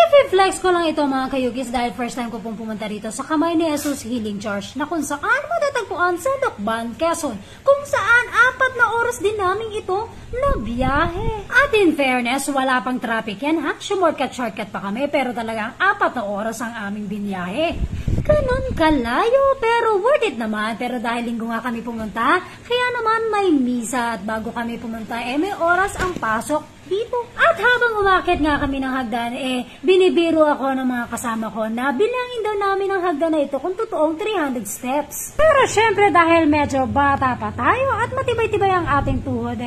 I-flex ko lang ito mga kayugis dahil first time ko pong pumunta rito sa Kamay ni Jesus Healing Church na kung saan matatagpuan sa Lokban, Quezon. Kung saan 4 na oras din namin ito na biyahe. At in fairness, wala pang traffic yan ha. Shortcut pa kami pero talagang 4 na oras ang aming biniyahe. Ganun kalayo pero worth it naman. Pero dahil linggo nga kami pumunta, kaya naman may misa at bago kami pumunta may oras ang pasok dito. At habang umakit nga kami ng hagdan, binibiro ako ng mga kasama ko na bilangin daw namin ang hagdan na ito kung totoong 300 steps. Pero syempre dahil medyo bata pa tayo at matibay-tibay ang ating tuhod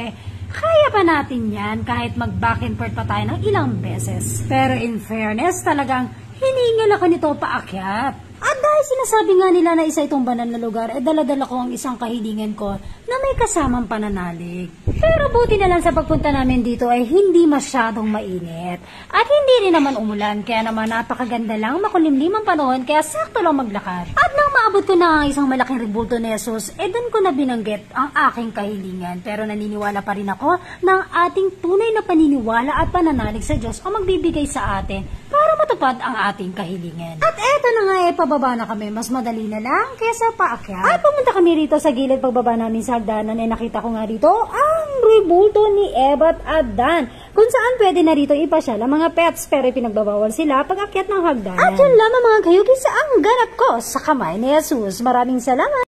kaya pa natin yan kahit mag-back and forth pa tayo ng ilang beses. Pero in fairness, talagang hiningal ako nito paakyat. At dahil sinasabi nga nila na isa itong banal na lugar, dala-dala ko ang isang kahilingan ko na may kasamang pananalig. Pero buti na lang sa pagpunta namin dito ay hindi masyadong mainit. At hindi rin naman umulan, kaya naman napakaganda lang, makulimlim ang panahon, kaya sakto lang maglakad. At nang maabot ko na ang isang malaking rebulto ni Jesus, doon ko na binanggit ang aking kahilingan. Pero naniniwala pa rin ako ng ating tunay na paniniwala at pananalig sa Diyos ang magbibigay sa atin para matupad ang ating kahilingan. At eto na nga pababa na kami. Mas madali na lang kesa paakyat. At pumunta kami rito sa gilid pagbaba namin sa hagdanan nakita ko nga dito ang rebulto ni Eva at Adan. Kung saan pwede na rito ipasyal ang mga pets pero pinagbabawal sila pag akyat ng hagdanan. At yun lamang mga kayugis ang ganap ko sa Kamay ni Jesus. Maraming salamat!